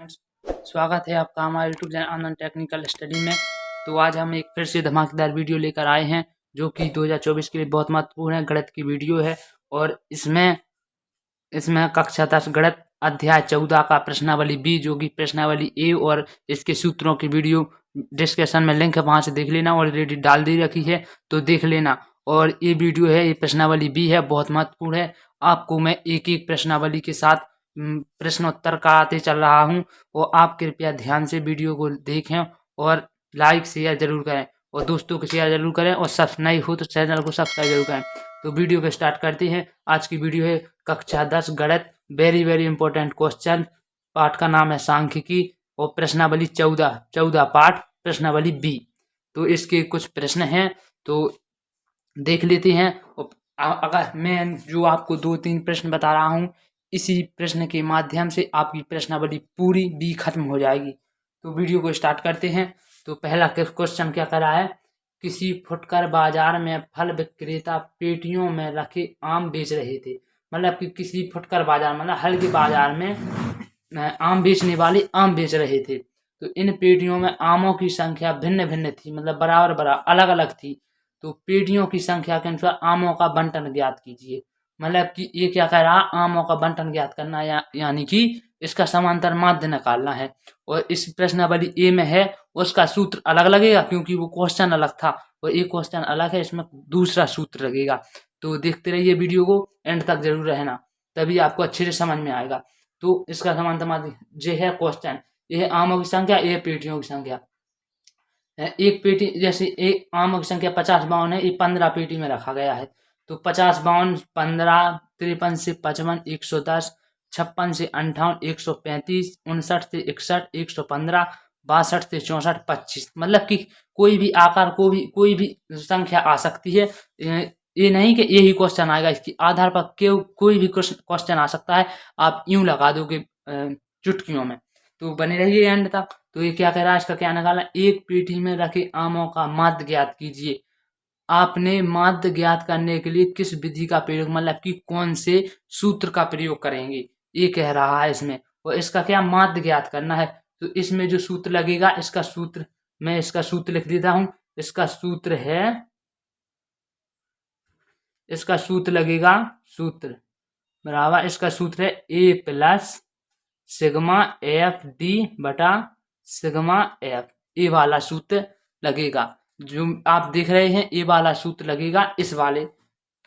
Friends, स्वागत है आपका हमारे यूट्यूब चैनल आनंद टेक्निकल स्टडी में। तो आज हम एक फिर से धमाकेदार वीडियो लेकर आए हैं जो कि 2024 के लिए बहुत महत्वपूर्ण है। गणित की वीडियो है और इसमें इसमें कक्षा 10 गणित अध्याय 14 का प्रश्नावली बी जो कि प्रश्नावली ए और इसके सूत्रों की वीडियो डिस्क्रिप्शन में लिंक है, वहां से देख लेना। ऑलरेडी डाल दी रखी है तो देख लेना। और ये वीडियो है, ये प्रश्नावली बी है, बहुत महत्वपूर्ण है। आपको मैं एक एक प्रश्नावली के साथ प्रश्नोत्तर कराते चल रहा हूं और आप कृपया ध्यान से वीडियो को देखें और लाइक शेयर जरूर करें और दोस्तों को शेयर जरूर करें और नए हो तो चैनल को सब्सक्राइब जरूर करें। तो वीडियो को स्टार्ट करते हैं। आज की वीडियो है कक्षा 10 गणित, वेरी वेरी इंपॉर्टेंट क्वेश्चन। पाठ का नाम है सांख्यिकी और प्रश्नावली 14 पाठ प्रश्नावली बी। तो इसके कुछ प्रश्न हैं तो देख लेते हैं। अगर मैं जो आपको 2-3 प्रश्न बता रहा हूँ, इसी प्रश्न के माध्यम से आपकी प्रश्नावली पूरी बी खत्म हो जाएगी। तो वीडियो को स्टार्ट करते हैं। तो पहला क्वेश्चन क्या करा है, किसी फुटकर बाजार में फल विक्रेता पेटियों में रखे आम बेच रहे थे। मतलब कि किसी फुटकर बाजार मतलब हल्के बाजार में आम बेचने वाले आम बेच रहे थे। तो इन पेटियों में आमों की संख्या भिन्न भिन्न थी, मतलब बराबर अलग अलग थी। तो पेटियों की संख्या के अनुसार आमों का बंटन ज्ञात कीजिए। मतलब कि ये क्या कह रहा, आमों का बंटन ज्ञात करना यानी कि इसका समांतर माध्य निकालना है। और इस प्रश्नावली ए में है उसका सूत्र अलग लगेगा क्योंकि वो क्वेश्चन अलग था और ये क्वेश्चन अलग है, इसमें दूसरा सूत्र लगेगा। तो देखते रहिए वीडियो को, एंड तक जरूर रहना, तभी आपको अच्छे से समझ में आएगा। तो इसका समांतर माध्य जो है क्वेश्चन, ये है आमों की संख्या, ये पेटियों की संख्या। एक पेटी जैसे एक आमों की संख्या 50 52 है, ये 15 पेटी में रखा गया है। तो 50 52 15 53 से 55 110 56 से 58 135 59 से 61 115 62 से 64 25। मतलब कि कोई भी आकार कोई भी संख्या आ सकती है। ये नहीं कि यही क्वेश्चन आएगा, इसके आधार पर कोई भी क्वेश्चन आ सकता है। आप यूं लगा दोगे चुटकियों में। तो बने रहिए एंड तक। तो ये क्या कह रहा है, इसका क्या निकाला, एक पेटी में रखे आमों का माध्य ज्ञात कीजिए। आपने माध्य ज्ञात करने के लिए किस विधि का प्रयोग, मतलब कि कौन से सूत्र का प्रयोग करेंगे, ये कह रहा है इसमें। और इसका क्या माध्य ज्ञात करना है। तो इसमें जो सूत्र लगेगा, इसका सूत्र मैं इसका सूत्र लिख देता हूं। इसका सूत्र है, इसका सूत्र लगेगा, सूत्र बराबर इसका सूत्र है ए प्लस सिग्मा एफ डी बटा सिग्मा एफ। ए वाला सूत्र लगेगा जो आप देख रहे हैं, ए वाला सूत्र लगेगा इस वाले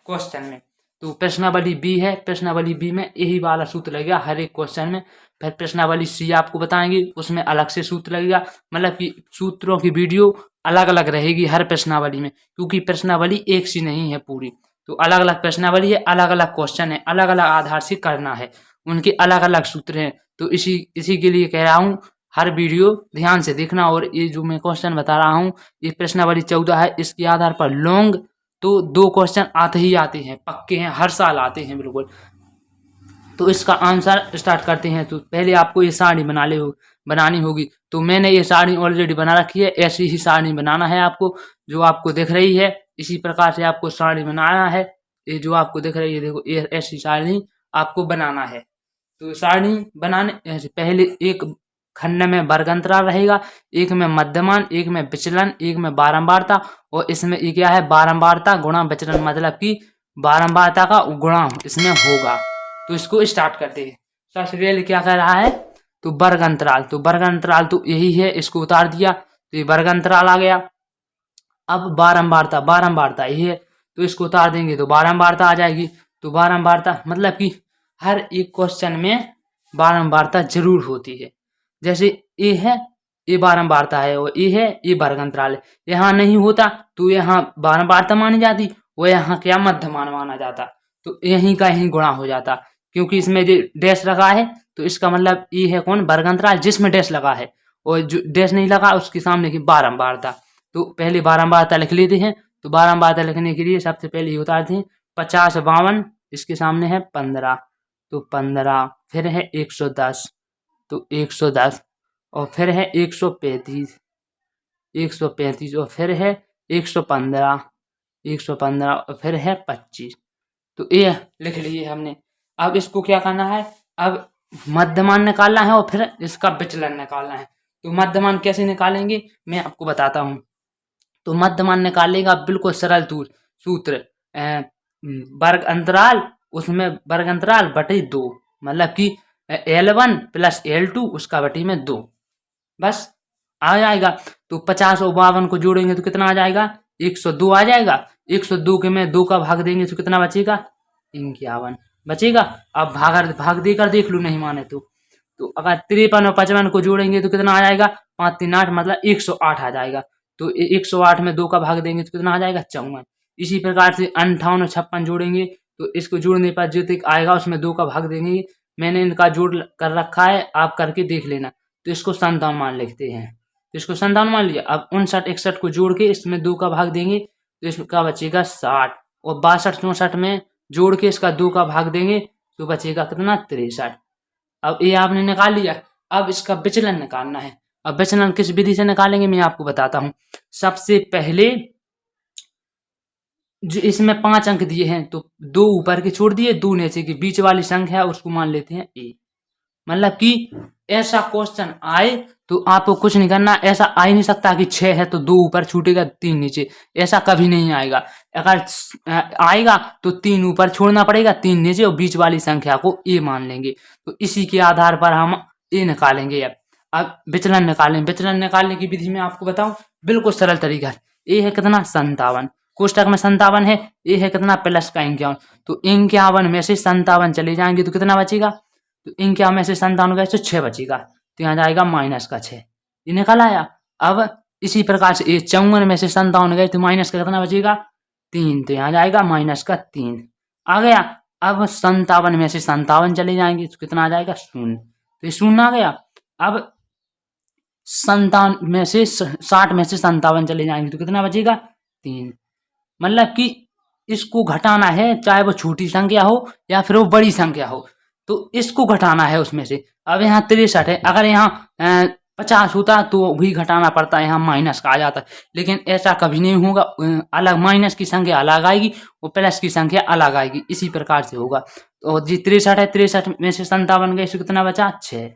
क्वेश्चन में। तो प्रश्नावली बी है, प्रश्नावली बी में यही वाला सूत्र लगेगा हर एक क्वेश्चन में। फिर प्रश्नावली सी आपको बताएंगे, उसमें अलग से सूत्र लगेगा। मतलब कि सूत्रों की वीडियो अलग अलग रहेगी हर प्रश्नावली में, क्योंकि प्रश्नावली एक सी नहीं है पूरी। तो अलग अलग प्रश्नावली है, अलग अलग क्वेश्चन है, अलग अलग आधार से करना है, उनके अलग अलग सूत्र हैं। तो इसी के लिए कह रहा हूँ हर वीडियो ध्यान से देखना। और ये जो मैं क्वेश्चन बता रहा हूँ, ये प्रश्नावली 14 है, इसके आधार पर लॉन्ग तो 2 क्वेश्चन आते ही आते हैं, पक्के हैं, हर साल आते हैं बिल्कुल। तो इसका आंसर स्टार्ट करते हैं। तो पहले आपको ये सारणी बनानी होगी। तो मैंने ये सारणी ऑलरेडी बना रखी है, ऐसी ही सारणी बनाना है आपको, जो आपको दिख रही है। इसी प्रकार से आपको सारणी बनाना है। ये जो आपको दिख रही है, देखो, ये ऐसी सारणी आपको बनाना है। तो सारणी बनाने पहले एक खंड में वर्ग अंतराल रहेगा, एक में मध्यमान, एक में विचलन, एक में बारंबारता। और इसमें ये क्या है, बारंबारता गुणा विचलन, मतलब कि बारंबारता का गुणा इसमें होगा। तो इसको स्टार्ट करते हैं। सबसे पहले क्या कर रहा है, तो वर्ग अंतराल। तो वर्ग अंतराल तो यही है, इसको उतार दिया तो ये वर्ग अंतराल आ गया। अब बारंबारता यही है, तो इसको उतार देंगे तो बारंबारता आ जाएगी। तो बारंबारता मतलब कि हर एक क्वेश्चन में बारंबारता जरूर होती है। जैसे ए है, ये बारंबारता है, और ए है, ये वर्ग अंतराल है। यहाँ नहीं होता तो यहाँ बारंबारता मानी जाती, वो यहाँ क्या मध्यमान माना जाता। तो यहीं का यहीं गुणा हो जाता, क्योंकि इसमें जो डैश लगा है तो इसका मतलब ये है कौन, वर्ग अंतराल जिसमें डैश लगा है, और जो डैश नहीं लगा उसके सामने की बारंबारता। तो पहले बारंबारता लिख लेते हैं। तो बारंबारता लिखने के लिए सबसे पहले ये उतारते हैं, 50 52 इसके सामने है 15, तो 15, फिर है 110, तो 110, और फिर है 135 और फिर है 115 और फिर है 25। तो ये लिख लिए हमने। अब इसको क्या करना है, अब मध्यमान निकालना है और फिर इसका विचलन निकालना है। तो मध्यमान कैसे निकालेंगे मैं आपको बताता हूँ। तो मध्यमान निकालेगा बिल्कुल सरल सूत्र, वर्ग अंतराल, उसमें वर्ग अंतराल बटे 2, मतलब कि L1 प्लस L2 उसका बटे में 2, बस आ जाएगा। तो 50 और 52 को जोड़ेंगे तो कितना आ जाएगा, 102 आ जाएगा। 102 के में 2 का भाग देंगे तो कितना बचेगा, 51 बचेगा। अब भाग देकर देख लो, नहीं माने तो अगर 53 और 55 को जोड़ेंगे तो कितना आ जाएगा, 5 3 8 मतलब 108 आ जाएगा। तो 108 में 2 का भाग देंगे तो कितना आ जाएगा, 54। इसी प्रकार से 58 और 56 जोड़ेंगे तो इसको जोड़ने पर जो तक आएगा उसमें 2 का भाग देंगे। मैंने इनका जोड़ कर रखा है, आप करके देख लेना। तो इसको 57 मान लिखते हैं, तो इसको 57 मान लिया। अब 59 61 को जोड़ के इसमें 2 का भाग देंगे तो इसका बचेगा 60, और 62 64 में जोड़ के इसका 2 का भाग देंगे तो बचेगा कितना, 63। अब ये आपने निकाल लिया। अब इसका विचलन निकालना है। अब विचलन किस विधि से निकालेंगे मैं आपको बताता हूँ। सबसे पहले जो इसमें 5 अंक दिए हैं तो 2 ऊपर के छोड़ दिए, 2 नीचे की, बीच वाली संख्या उसको मान लेते हैं ए। मतलब कि ऐसा क्वेश्चन आए तो आपको कुछ नहीं करना, ऐसा आ ही नहीं सकता कि 6 है तो 2 ऊपर छूटेगा 3 नीचे, ऐसा कभी नहीं आएगा। अगर आएगा तो 3 ऊपर छोड़ना पड़ेगा, 3 नीचे, और बीच वाली संख्या को ए मान लेंगे। तो इसी के आधार पर हम ए निकालेंगे। अब विचलन निकालें। विचलन निकालने की विधि में आपको बताऊं, बिल्कुल सरल तरीका है। ए है कितना, 57, कोष्टक में 57 है, ए है कितना, प्लस का 51। तो 51 में से 57 चले जाएंगे तो कितना बचेगा, तो 51 में से 57 गए तो 6 बचेगा, तो यहाँ जाएगा माइनस का 6, ये निकल आया। अब इसी प्रकार से 54 में से 57 गए तो माइनस का कितना बचेगा, 3, तो यहाँ जाएगा माइनस का 3 आ गया। अब 57 में से 57 चले जाएंगे तो कितना आ जाएगा, 0, तो ये 0 आ गया। अब 57 में से 60 में से 57 चले जाएंगे तो कितना बचेगा, 3। मतलब कि इसको घटाना है, चाहे वो छोटी संख्या हो या फिर वो बड़ी संख्या हो, तो इसको घटाना है उसमें से। अब यहाँ 63 है, अगर यहाँ 50 होता तो भी घटाना पड़ता है, यहाँ माइनस का आ जाता है, लेकिन ऐसा कभी नहीं होगा। अलग माइनस की संख्या अलग आएगी और प्लस की संख्या अलग आएगी, इसी प्रकार से होगा। तो जी 63 है, 63 में से 57 गए, कितना बचा, 6,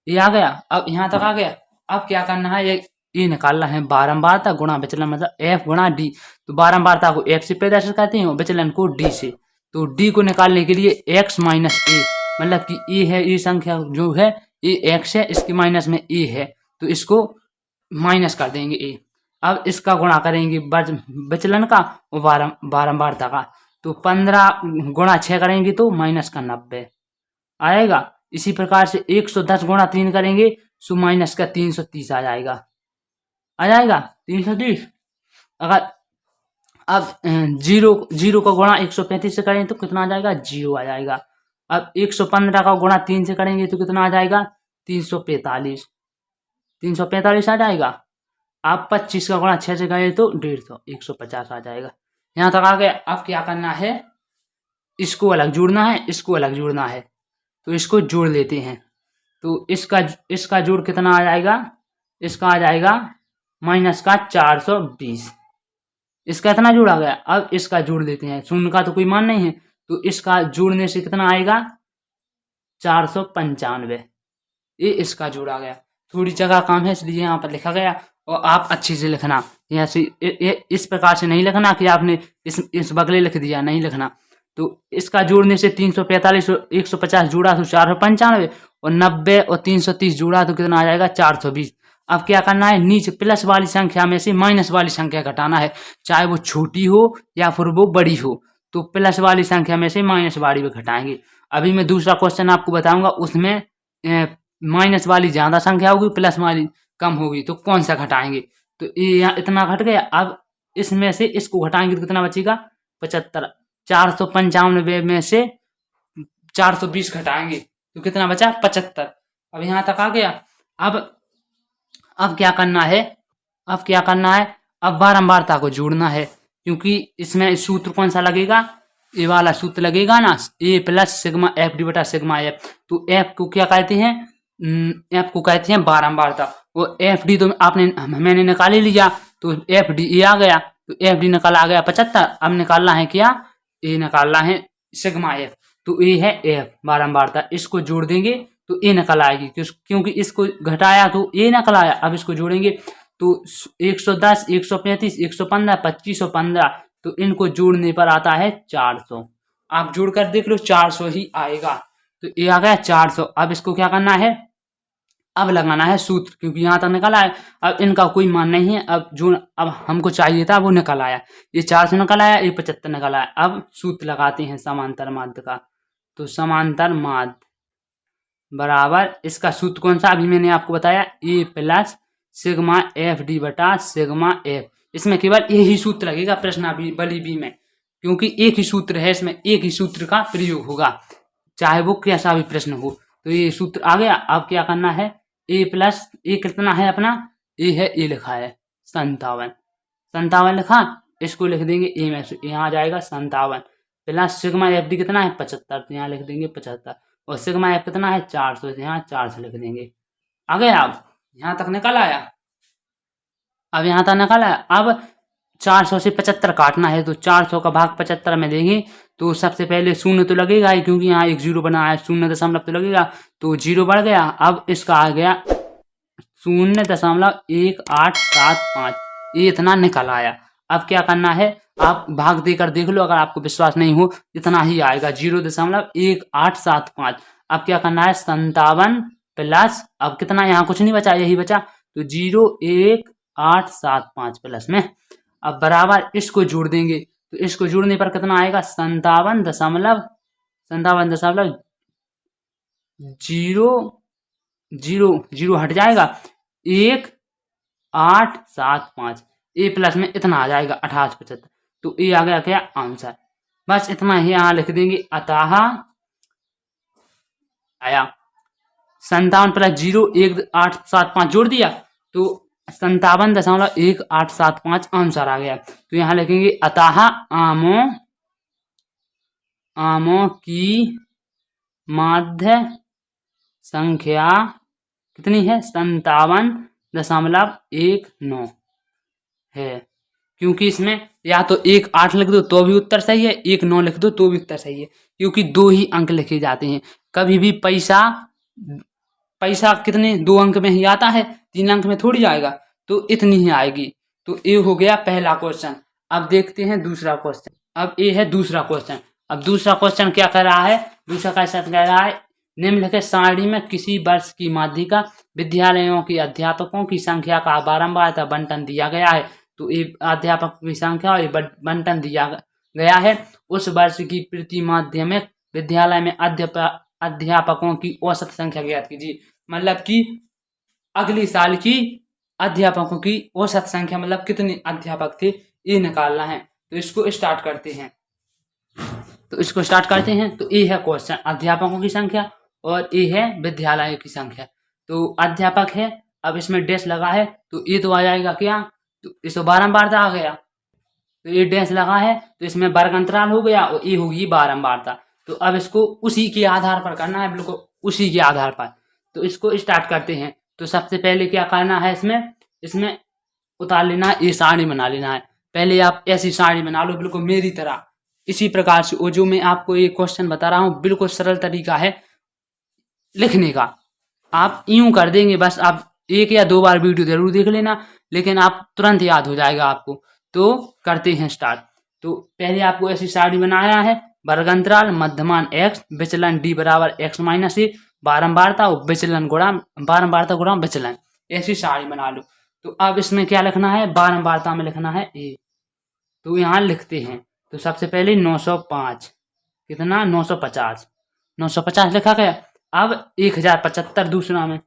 ये आ गया। अब यहाँ तक आ गया। अब क्या करना है, ये निकालना है बारंबारता गुणा विचलन, मतलब एफ गुणा डी। तो बारंबारता को एफ से प्रदर्शित करते हैं और विचलन को डी से। तो डी को निकालने के लिए एक्स माइनस ए, मतलब कि ए है, ये संख्या जो है ये एक्स है, इसके माइनस में ए है, तो इसको माइनस कर देंगे ए। अब इसका गुणा करेंगे विचलन का और बारंबारता का। तो 15 गुणा 6 करेंगे तो माइनस का 90 आएगा। इसी प्रकार से 110 गुणा 3 करेंगे तो माइनस का 330 आ जाएगा, 330। अगर अब जीरो का गुणा 135 से करें तो कितना आ जाएगा, 0 आ जाएगा। अब 115 का गुणा 3 से करेंगे तो कितना आ जाएगा, 345 आ जाएगा। आप 25 का गुणा 6 से करें तो 150, 150 आ जाएगा। यहाँ तक आ गया। अब क्या करना है, इसको अलग जोड़ना है, इसको अलग जोड़ना है, तो इसको जोड़ लेते हैं। तो इसका जोड़ कितना आ जाएगा, इसका आ जाएगा माइनस का 420, इसका इतना जोड़ आ गया। अब इसका जोड़ लेते हैं, शून्य का तो कोई मान नहीं है, तो इसका जोड़ने से कितना आएगा, 495, ये इसका जोड़ आ गया। थोड़ी जगह कम है इसलिए यहाँ पर लिखा गया, और आप अच्छे से लिखना, ऐसे इस प्रकार से नहीं लिखना कि आपने इस बगले लिख दिया, नहीं लिखना। तो इसका जोड़ने से 345 और 150 जोड़ा तो 495, और 90 और 330 जोड़ा तो कितना आ जाएगा, 420। अब क्या करना है, नीचे प्लस वाली संख्या में से माइनस वाली संख्या घटाना है, चाहे वो छोटी हो या फिर वो बड़ी हो। तो प्लस वाली संख्या में से माइनस वाली भी घटाएंगे। अभी मैं दूसरा क्वेश्चन आपको बताऊंगा, उसमें माइनस वाली ज्यादा संख्या होगी, प्लस वाली कम होगी, तो कौन सा घटाएंगे। तो ये यहाँ इतना घट गया। अब इसमें से इसको घटाएंगे तो कितना बचेगा, 75। 495 में से 420 घटाएंगे तो कितना बचा, 75। अब यहाँ तक आ गया। अब क्या करना है, अब बारंबारता को जोड़ना है, क्योंकि इसमें सूत्र कौन सा लगेगा, ए वाला सूत्र लगेगा ना, ए प्लस सिग्मा एफ डी बटा सिग्मा एफ। तो एफ को क्या कहते हैं, एफ को कहते हैं बारंबारता, वो एफ डी तो मैंने निकाल ही लिया, तो एफ डी ए आ गया, तो एफ डी निकाला आ गया 75। अब निकालना है क्या, ए निकालना है सिग्मा एफ। तो ए है एफ बारंबारता, इसको जोड़ देंगे तो ए निकल आएगी, क्योंकि इसको घटाया तो ए निकल आया। अब इसको जोड़ेंगे तो 110, 135, 115, 2515, तो इनको जोड़ने पर आता है 400। आप जोड़कर देख लो 400 ही आएगा। तो ये आ गया 400। अब इसको क्या करना है, अब लगाना है सूत्र, क्योंकि यहाँ तक निकल आया। अब इनका कोई मान नहीं है, अब जो अब हमको चाहिए था वो निकल आया, ये 400 निकल आया, ये 75 निकल आया। अब सूत्र लगाते हैं समांतर माध्य का। तो समांतर माध्य बराबर, इसका सूत्र कौन सा, अभी मैंने आपको बताया, ए प्लस सिग्मा एफ डी बटा सिग्मा एफ। इसमें केवल यही सूत्र लगेगा प्रश्नावली बी में, क्योंकि एक ही सूत्र है, इसमें एक ही सूत्र का प्रयोग होगा, चाहे वो कैसा भी प्रश्न हो। तो ये सूत्र आ गया। अब क्या करना है, ए प्लस ए कितना है अपना, ए है, ए लिखा है 57 लिखा, इसको लिख देंगे ए में, यहाँ आ जाएगा 57 प्लस सिग्मा एफ डी कितना है 75, तो यहाँ लिख देंगे 75, और सिग्मा एफ कितना है 400, यहाँ 400 लिख देंगे। आ गया, अब यहाँ तक निकल आया, अब यहाँ तक निकल आया। अब 400 से 75 काटना है, तो 400 का भाग 75 में देंगे तो सबसे पहले शून्य तो लगेगा ही, क्योंकि यहाँ एक जीरो बना है, 0.1 तो लगेगा, तो जीरो बढ़ गया। अब इसका आ गया 0.1875, ये इतना निकल आया। अब क्या करना है, आप भाग देकर देख लो, अगर आपको विश्वास नहीं हो, इतना ही आएगा 0.1875। अब क्या करना है 57 प्लस, अब कितना, यहाँ कुछ नहीं बचा, यही बचा, तो 01875 प्लस में, अब बराबर इसको जोड़ देंगे, तो इसको जोड़ने पर कितना आएगा 57.0 हट जाएगा, 1875, ए प्लस में इतना आ जाएगा 1875। तो ये आ गया क्या आंसर, बस इतना ही यहाँ लिख देंगे। अतः आया 57 प्लस 01875 जोड़ दिया तो 57.1875 आंसर आ गया। तो यहाँ लिखेंगे अतः आमों की माध्य संख्या कितनी है 57.19 है, क्योंकि इसमें या तो 1 8 लिख दो तो भी उत्तर सही है, 1 9 लिख दो तो भी उत्तर सही है, क्योंकि 2 ही अंक लिखे जाते हैं। कभी भी पैसा कितने 2 अंक में ही आता है, 3 अंक में थोड़ी आएगा, तो इतनी ही आएगी। तो ये हो गया पहला क्वेश्चन। अब देखते हैं दूसरा क्वेश्चन। अब ये है दूसरा क्वेश्चन। अब दूसरा क्वेश्चन क्या कर रहा है, दूसरा क्वेश्चन कह रहा है निम्नलिखित सारणी में किसी वर्ष की माध्यिका विद्यालयों के अध्यापकों की संख्या का बारंबारता बंटन दिया गया है। तो ये अध्यापकों की संख्या और बंटन दिया गया है। उस वर्ष की प्रति माध्यमिक विद्यालय में अध्यापकों की औसत संख्या ज्ञात कीजिए। मतलब कि अगले साल की अध्यापकों की औसत संख्या, मतलब कितने अध्यापक थे, ये निकालना है। तो इसको स्टार्ट करते हैं। तो ये है क्वेश्चन, अध्यापकों की संख्या, और ये है विद्यालय की संख्या। तो अध्यापक है, अब इसमें डैश लगा है, तो ये तो आ जाएगा क्या, तो इसको बारंबारता आ गया, तो ये डैश लगा है, तो इसमें वर्ग अंतराल हो गया, और ये होगी बारंबारता। तो अब इसको उसी के आधार पर करना है, बिल्कुल उसी के आधार पर। तो इसको स्टार्ट करते हैं। तो सबसे पहले क्या करना है, इसमें उतार लेना है, ये सारणी बना लेना है। पहले आप ऐसी सारणी बना लो बिल्कुल मेरी तरह, इसी प्रकार से। वो जो मैं आपको ये क्वेश्चन बता रहा हूँ बिल्कुल सरल तरीका है लिखने का, आप यूं कर देंगे, बस आप 1 या 2 बार वीडियो जरूर देख लेना, लेकिन आप तुरंत याद हो जाएगा आपको। तो करते हैं स्टार्ट। तो पहले आपको ऐसी सारणी बनाया है, वर्ग अंतराल, मध्यमान x, विचलन d बराबर x माइनस ए, बारंबारता और विचलन गुणा बारंबारता गुणा विचलन, ऐसी सारणी बना लो। तो अब इसमें क्या लिखना है, बारंबारता में लिखना है a। तो यहाँ लिखते हैं। तो सबसे पहले 905 कितना 950 लिखा गया। अब 1075 दूसरा में,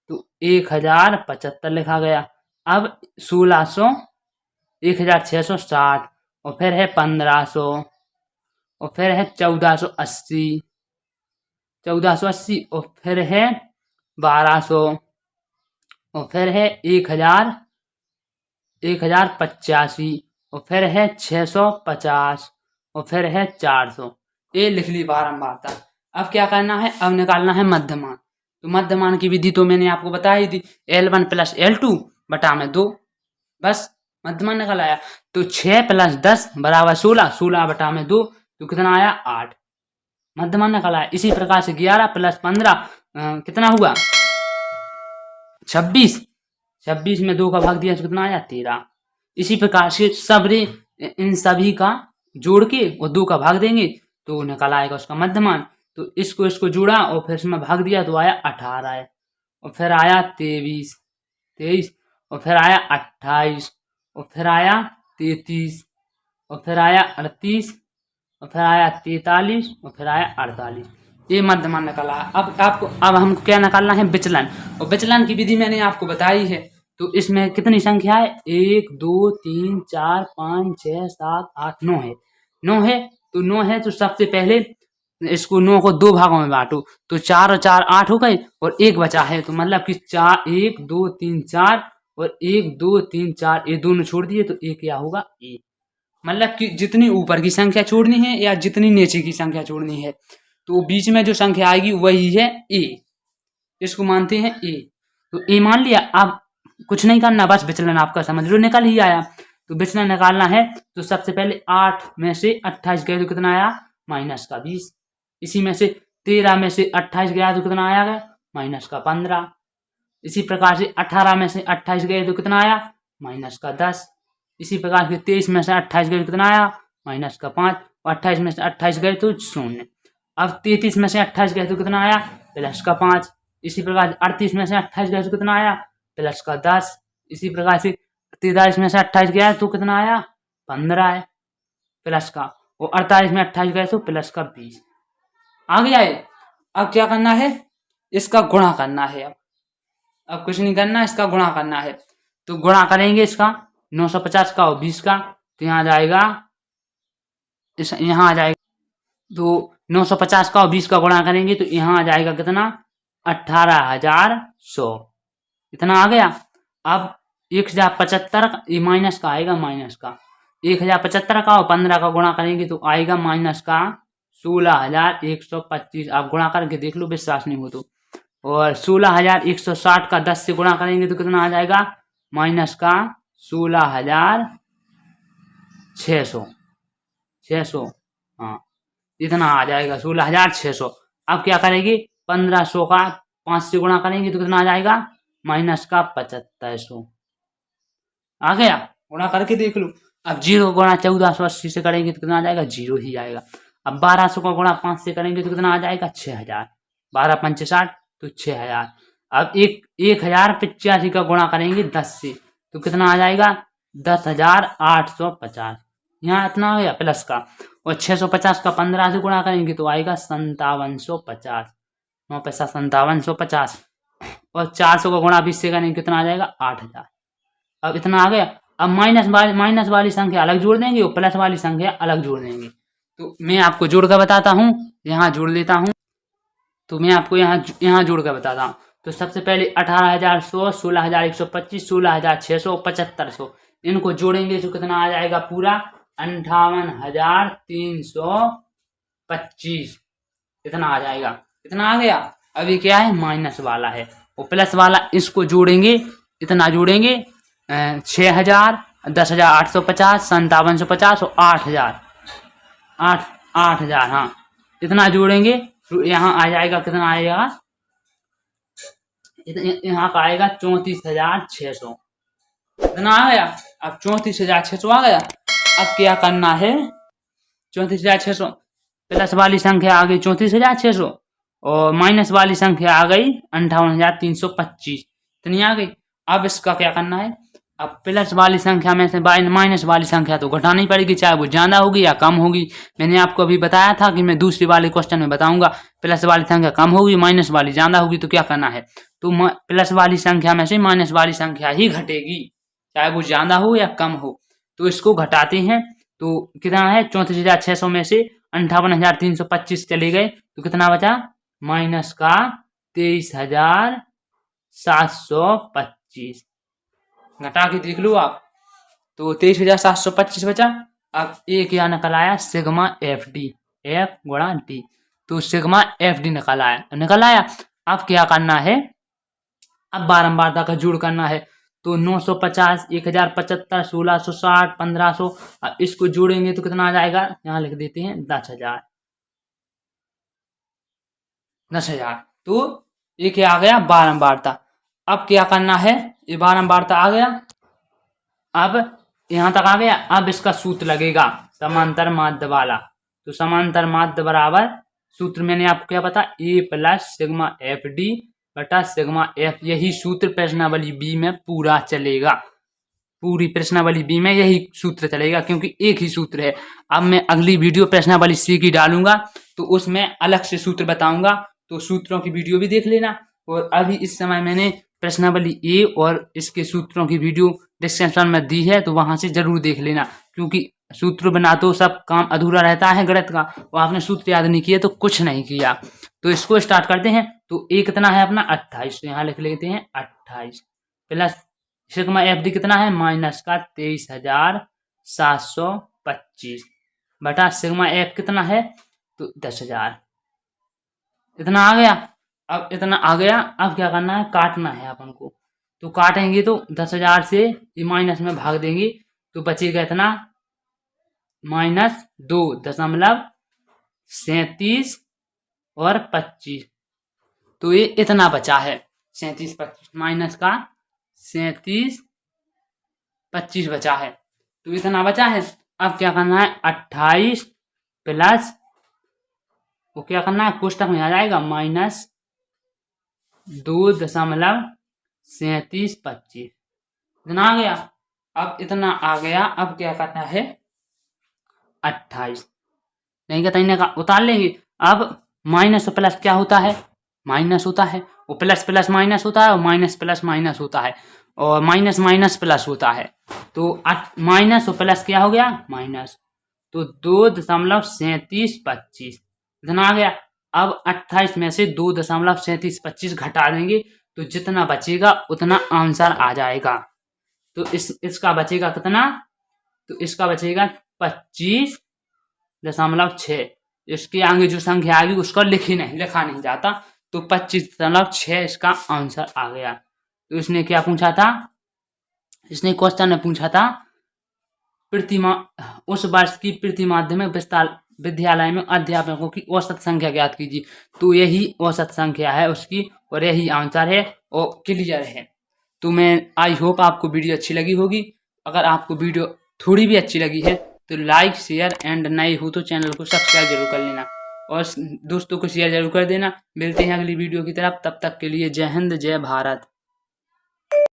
तो 1075 लिखा गया। अब 1600 1660, और फिर है 1500, और फिर है 1480 और फिर है 1200, और फिर है 1085, और फिर है 650, और फिर है 400। ये लिख ली बारंबारता। अब क्या करना है, अब निकालना है मध्यमान। तो मध्यमान की विधि तो मैंने आपको बताई थी, L1 प्लस L2 बटा में 2, बस मध्यमान निकल आया। तो 6 प्लस 10 बराबर 16, 16 बटा में 2, तो कितना आया 8। मध्यमान निकाला है। इसी प्रकार से 11 प्लस 15 कितना हुआ 26। 26 में 2 का भाग दिया तो कितना आया 13। इसी प्रकार से सबरे इन सभी का जोड़ के और 2 का भाग देंगे तो निकल आएगा उसका मध्यमान। तो इसको जोड़ा और फिर इसमें भाग दिया तो आया 18 है, और फिर आया 23 और फिर आया 28 और फिर आया 33 और फिर आया 38 और फिर आया 43 और फिर आया 48। ये मध्यमान निकला। अब हमको क्या निकालना है विचलन, और विचलन की विधि मैंने आपको बताई है। तो इसमें कितनी संख्या है 1 2 3 4 5 6 7 8 9 है। 9 है तो 9 है तो सबसे पहले इसको 9 को 2 भागों में बांटो तो 4 और 4 8 हो गए और 1 बचा है। तो मतलब कि 4 1 2 3 4 और 1 2 3 4 ये दोनों छोड़ दिए तो ये क्या होगा ए। मतलब कि जितनी ऊपर की संख्या छोड़नी है या जितनी नीचे की संख्या छोड़नी है तो बीच में जो संख्या आएगी वही है ए, इसको मानते हैं ए। तो ए मान लिया। अब कुछ नहीं करना, बस विचलन आपका समझ लो निकल ही आया। तो विचलन निकालना है तो सबसे पहले 8 में से 28 गए तो कितना आया माइनस का 20। इसी में से 13 में से 28 गया तो कितना आया माइनस का 15। इसी प्रकार से 18 में से 28 गए तो कितना आया माइनस का 10। इसी प्रकार से 23 में से 28 गए तो कितना आया माइनस का 5 और 28 में से 28 गए तो 0। अब 33 में से 28 गए तो कितना आया प्लस का 5। इसी प्रकार से 38 में से 28 गए तो कितना आया प्लस का 10। इसी प्रकार से 43 में से 28 गया तो कितना आया 15 है प्लस का, और 48 में 28 गए तो प्लस का 20 आ गया है। अब क्या करना है इसका गुणा करना है। अब कुछ नहीं करना, इसका गुणा करना है। तो गुणा करेंगे इसका 950 का और 20 का तो यहाँ जाएगा यहाँ आ जाएगा। तो 950 का और 20 का गुणा करेंगे तो यहाँ आ जाएगा कितना 18,100 इतना आ गया। अब 1075 ये माइनस का आएगा, माइनस का 1075 का और 15 का गुणा करेंगे तो आएगा माइनस का 16,125। आप गुणा करके देख लो विश्वास नहीं हो तो। और 16,160 का 10 से गुणा करेंगे तो कितना आ जाएगा माइनस का 16,600 हाँ इतना आ जाएगा 16,600। अब क्या करेंगे 1500 का 5 से गुणा करेंगे तो कितना आ जाएगा माइनस का 7500 आ गया। गुणा करके देख लो। अब 0 गुणा 1480 से करेंगे तो कितना आ जाएगा 0 ही आएगा। अब 1200 का गुणा 5 से करेंगे तो कितना आ जाएगा 6000। 12 पंचे 60 तो 6000। अब 1085 का गुणा करेंगे 10 से तो कितना आ जाएगा 10,850। यहाँ इतना आ गया प्लस का। और 650 का 15 से गुणा करेंगे तो आएगा 5750। 9 पैसा 5750। और 400 का गुणा 20 से करेंगे कितना आ जाएगा 8000। अब इतना आ गया। अब माइनस वाली संख्या अलग जोड़ देंगे और प्लस वाली संख्या अलग जोड़ देंगे। तो मैं आपको जोड़ कर बताता हूँ, यहाँ जोड़ लेता हूँ। तो मैं आपको यहाँ जोड़ कर बताता हूँ। तो सबसे पहले 18,100 16,125 16,600 7500 इनको जोड़ेंगे तो कितना आ जाएगा पूरा 58,325 इतना आ जाएगा। इतना आ गया। अभी क्या है माइनस वाला है और प्लस वाला, इसको जोड़ेंगे इतना जोड़ेंगे 6,000 10,850 5750 और 8,000 8,000 हाँ इतना जोड़ेंगे तो यहाँ आ जाएगा कितना आएगा यहाँ का आएगा 34,600 इतना आ गया। अब 34,600 आ गया। अब क्या करना है 34,600 प्लस वाली संख्या आ गई 34,600 और माइनस वाली संख्या आ गई 58,325 इतनी आ गई। अब इसका क्या करना है, अब प्लस वाली संख्या में से माइनस वाली संख्या तो घटानी पड़ेगी, चाहे वो ज्यादा होगी या कम होगी। मैंने आपको अभी बताया था कि मैं दूसरी वाले क्वेश्चन में बताऊंगा। प्लस वाली संख्या कम होगी माइनस वाली ज्यादा होगी तो क्या करना है, तो प्लस वाली संख्या में से माइनस वाली संख्या ही घटेगी, चाहे वो ज्यादा हो या कम हो। तो इसको घटाते हैं तो कितना है 34,600 में से 58,325 चले गए तो कितना बचा माइनस का 23,725 घटा के देख लो आप। तो 23,725 बचा। अब एक यहाँ निकल आया सिग्मा एफ डी, एफ गुणा डी, तो सिग्मा एफ डी निकल आया। अब क्या करना है, अब बारंबारता का जोड़ करना है। तो 950 1075 1660 1500 अब इसको जोड़ेंगे तो कितना आ जाएगा, यहाँ लिख देते हैं 10,000 10,000। तो ये क्या आ गया, बारंबारता। अब क्या करना है, ये बारंबारता आ गया, अब यहां तक आ गया। अब इसका सूत्र लगेगा समांतर माध्य वाला। तो समांतर माध्य बराबर सूत्र मैंने आपको क्या पता, ए प्लस सिग्मा एफ डी बटा सिग्मा एफ। यही सूत्र प्रश्नावली बी में पूरा चलेगा, पूरी प्रश्नावली बी में यही सूत्र चलेगा, क्योंकि एक ही सूत्र है। अब मैं अगली वीडियो प्रश्नावली सी की डालूंगा तो उसमें अलग से सूत्र बताऊंगा, तो सूत्रों की वीडियो भी देख लेना। और अभी इस समय मैंने प्रश्नावली ए और इसके सूत्रों की वीडियो डिस्क्रिप्शन में दी है, तो वहां से जरूर देख लेना, क्योंकि सूत्र बना तो सब काम अधूरा रहता है गणित का, और आपने सूत्र याद नहीं किया तो कुछ नहीं किया। तो इसको स्टार्ट करते हैं। तो ए कितना है अपना 28, तो यहाँ लिख लेते हैं 28 प्लस सिग्मा एफ डी कितना है माइनस का 23,725 बटा सिग्मा एफ कितना है तो 10,000। इतना आ गया। अब इतना आ गया, अब क्या करना है, काटना है अपन को। तो काटेंगे तो 10,000 से ये माइनस में भाग देंगे तो बचेगा इतना -2.37 और 25। तो ये इतना बचा है 37 25 माइनस का 37 25 बचा है, तो इतना बचा है। अब क्या करना है 28 प्लस वो क्या करना है कोष्टक में आ जाएगा -2.3725 इतना आ गया। अब इतना आ गया, अब क्या करना है 28 नहीं कहता इन्हें का उतार लेंगे। अब माइनस प्लस क्या होता है, माइनस होता है, वो प्लस प्लस माइनस होता है, और माइनस प्लस माइनस होता है, और माइनस माइनस प्लस होता है। तो माइनस और प्लस क्या हो गया माइनस, तो 2.3725 इतना आ गया। अब 28 में से 2.3725 घटा देंगे तो जितना बचेगा उतना आंसर आ जाएगा। तो इसका बचेगा कितना, तो इसका बचेगा 25.6। इसके आगे जो संख्या आएगी उसको लिखा नहीं जाता, तो 25.6 इसका आंसर आ गया। तो इसने क्या पूछा था, इसने क्वेश्चन में पूछा था उस वर्ष की प्रति माध्यमिक विद्यालय में अध्यापकों की औसत संख्या ज्ञात कीजिए। तो यही औसत संख्या है उसकी, और यही आंसर है और क्लियर है। तो मैं आई होप आपको वीडियो अच्छी लगी होगी। अगर आपको वीडियो थोड़ी भी अच्छी लगी है तो लाइक शेयर एंड नए हो तो चैनल को सब्सक्राइब जरूर कर लेना, और दोस्तों को शेयर जरूर कर देना। मिलते हैं अगली वीडियो की तरफ, तब तक के लिए जय हिंद जय भारत।